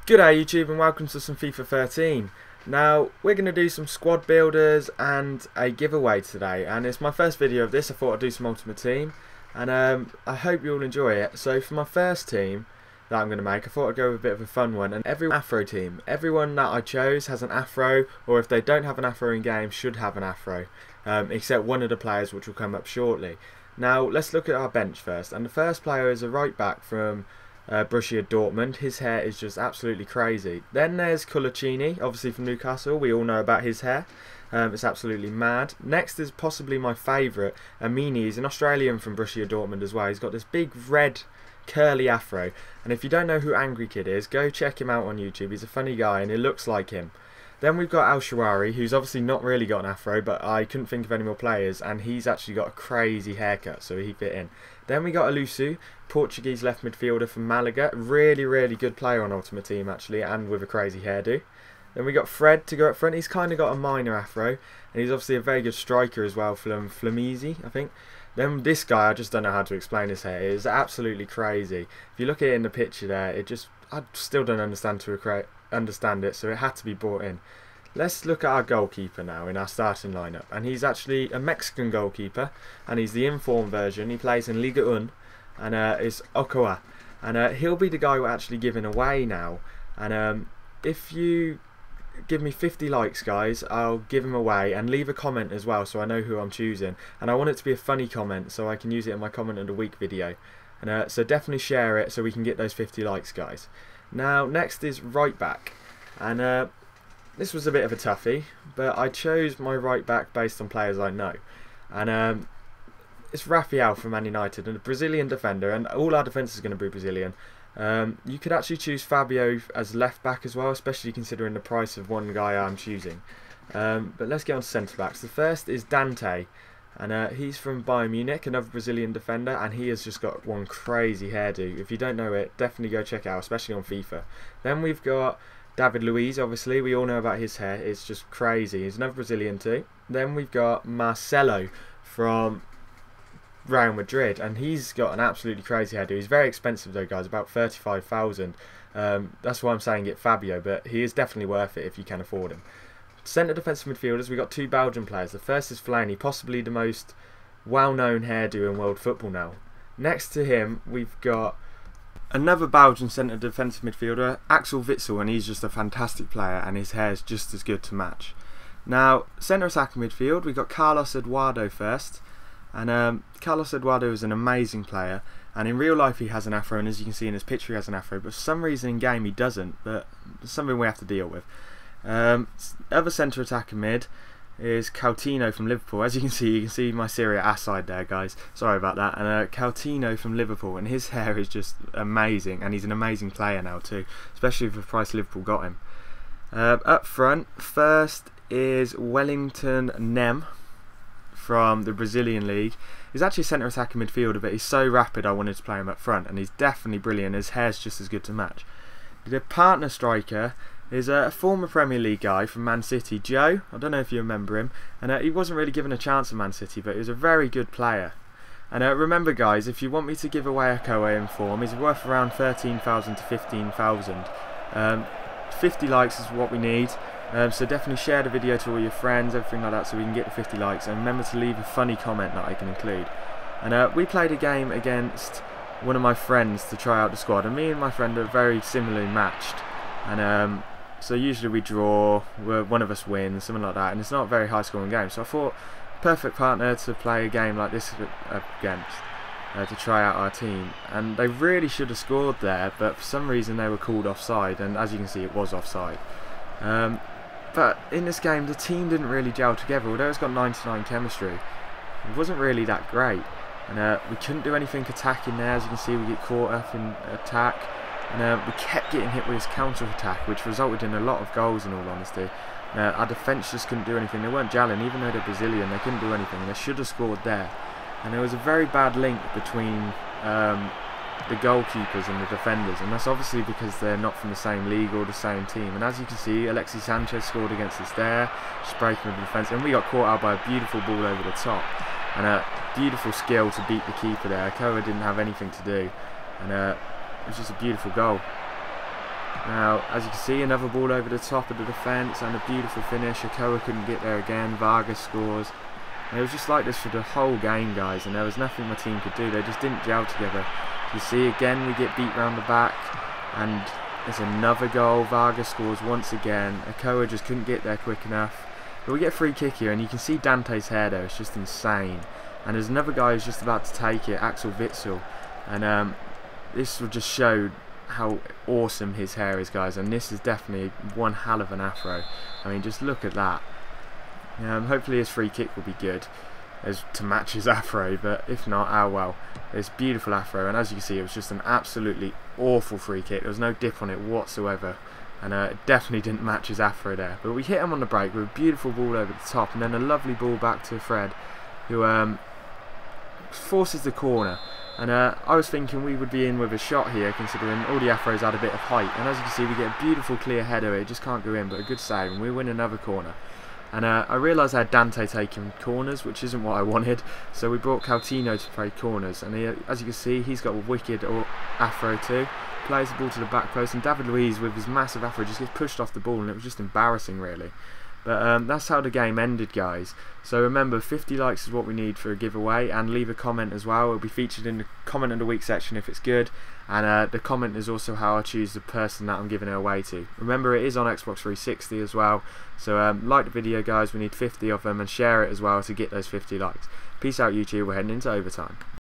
G'day YouTube and welcome to some FIFA 13. Now we're going to do some squad builders and a giveaway today, and it's my first video of this. I thought I'd do some Ultimate Team and I hope you'll enjoy it. So for my first team that I'm going to make, I thought I'd go with a bit of a fun one, and every Afro team, everyone that I chose has an Afro, or if they don't have an Afro in game should have an Afro, except one of the players which will come up shortly. Now let's look at our bench first, and the first player is a right back from Borussia Dortmund. His hair is just absolutely crazy. Then there's Colaccini, obviously from Newcastle. We all know about his hair. It's absolutely mad. Next is possibly my favourite, Amini. He's an Australian from Borussia Dortmund as well. He's got this big red curly afro, and if you don't know who Angry Kid is, go check him out on YouTube. He's a funny guy and it looks like him. Then we've got Al Shawari, who's obviously not really got an afro, but I couldn't think of any more players, and he's actually got a crazy haircut, so he fit in. Then we got Alusu, Portuguese left midfielder from Malaga. Really good player on Ultimate Team actually, and with a crazy hairdo. Then we got Fred to go up front. He's kind of got a minor afro, and he's obviously a very good striker as well from Flamese, I think. Then this guy, I just don't know how to explain his hair. It's absolutely crazy. If you look at it in the picture there, I still don't understand it, so it had to be brought in. Let's look at our goalkeeper now in our starting lineup, and he's actually a Mexican goalkeeper, and he's the in-form version. He plays in Liga 1, and it's Achoa, and he'll be the guy we're actually giving away now. And if you give me 50 likes, guys, I'll give him away, and leave a comment as well so I know who I'm choosing, and I want it to be a funny comment so I can use it in my comment of the week video. And so definitely share it so we can get those 50 likes, guys. Now next is right back, and this was a bit of a toughie, but I chose my right back based on players I know, and it's Rafael from Man United, and a Brazilian defender, and all our defence is going to be Brazilian. You could actually choose Fabio as left back as well, especially considering the price of one guy I'm choosing. But let's get on to centre backs. The first is Dante, and he's from Bayern Munich, another Brazilian defender, and he has just got one crazy hairdo. If you don't know it, definitely go check it out, especially on FIFA. Then we've got David Luiz, obviously, we all know about his hair, it's just crazy. He's another Brazilian too. Then we've got Marcelo from Real Madrid, and he's got an absolutely crazy hairdo. He's very expensive though, guys, about 35,000. That's why I'm saying get Fabio, but he is definitely worth it if you can afford him. Centre defensive midfielders, we've got two Belgian players. The first is Fellaini, possibly the most well-known hairdo in world football now. Next to him, we've got another Belgian centre defensive midfielder, Axel Witsel, and he's just a fantastic player, and his hair is just as good to match. Now, centre attacking midfield, we've got Carlos Eduardo first, and Carlos Eduardo is an amazing player, and in real life he has an afro, and as you can see in his picture he has an afro, but for some reason in game he doesn't, but it's something we have to deal with. Other centre attacking mid is Coutinho from Liverpool. As you can see my Serie A side there, guys. Sorry about that. And Coutinho from Liverpool, and his hair is just amazing, and he's an amazing player now too, especially for the price Liverpool got him. Up front, first is Wellington Nem from the Brazilian league. He's actually a centre attacking midfielder, but he's so rapid I wanted to play him up front, and he's definitely brilliant. His hair's just as good to match. The partner striker is a former Premier League guy from Man City, Joe. I don't know if you remember him, and he wasn't really given a chance at Man City, but he was a very good player. And remember, guys, if you want me to give away Achoa in form, he's worth around 13,000 to 15,000. 50 likes is what we need, so definitely share the video to all your friends, everything like that, so we can get the 50 likes. And remember to leave a funny comment that I can include. And we played a game against one of my friends to try out the squad, and me and my friend are very similarly matched, and so usually we draw, one of us wins, something like that, and it's not a very high scoring game, so I thought perfect partner to play a game like this against, to try out our team. And they really should have scored there, but for some reason they were called offside, and as you can see it was offside. But in this game the team didn't really gel together, although it's got 99 chemistry. It wasn't really that great, and we couldn't do anything attacking there. As you can see, we get caught up in attack, and we kept getting hit with his counter attack, which resulted in a lot of goals in all honesty. Our defence just couldn't do anything. They weren't gelling, even though they're Brazilian, they couldn't do anything. They should have scored there. And there was a very bad link between the goalkeepers and the defenders, and that's obviously because they're not from the same league or the same team. And as you can see, Alexis Sanchez scored against us there, just breaking with the defence, and we got caught out by a beautiful ball over the top, and a beautiful skill to beat the keeper there. Achoa didn't have anything to do, and it was just a beautiful goal. Now, as you can see, another ball over the top of the defence and a beautiful finish. Achoa couldn't get there again. Vargas scores. And it was just like this for the whole game, guys, and there was nothing my team could do. They just didn't gel together. You see, again, we get beat round the back, and there's another goal. Vargas scores once again. Achoa just couldn't get there quick enough. But we get a free kick here, and you can see Dante's hair there. It's just insane. And there's another guy who's just about to take it, Axel Witsel. And this will just show how awesome his hair is, guys. And this is definitely one hell of an afro. I mean, just look at that. Hopefully his free kick will be good as to match his afro, but if not, oh well. It's beautiful afro, and as you can see, it was just an absolutely awful free kick. There was no dip on it whatsoever, and it definitely didn't match his afro there. But we hit him on the break with a beautiful ball over the top, and then a lovely ball back to Fred, who forces the corner. And I was thinking we would be in with a shot here, considering all the afros had a bit of height. And as you can see, we get a beautiful clear header. It just can't go in, but a good save, and we win another corner. And I realised I had Dante taking corners, which isn't what I wanted, so we brought Coutinho to play corners. And as you can see, he's got a wicked afro too. Plays the ball to the back post, and David Luiz with his massive afro just gets pushed off the ball, and it was just embarrassing, really. But that's how the game ended, guys. So remember, 50 likes is what we need for a giveaway, and leave a comment as well. It'll be featured in the comment of the week section if it's good, and the comment is also how I choose the person that I'm giving it away to. Remember, it is on Xbox 360 as well, so like the video, guys. We need 50 of them, and share it as well to get those 50 likes. Peace out, YouTube. We're heading into overtime.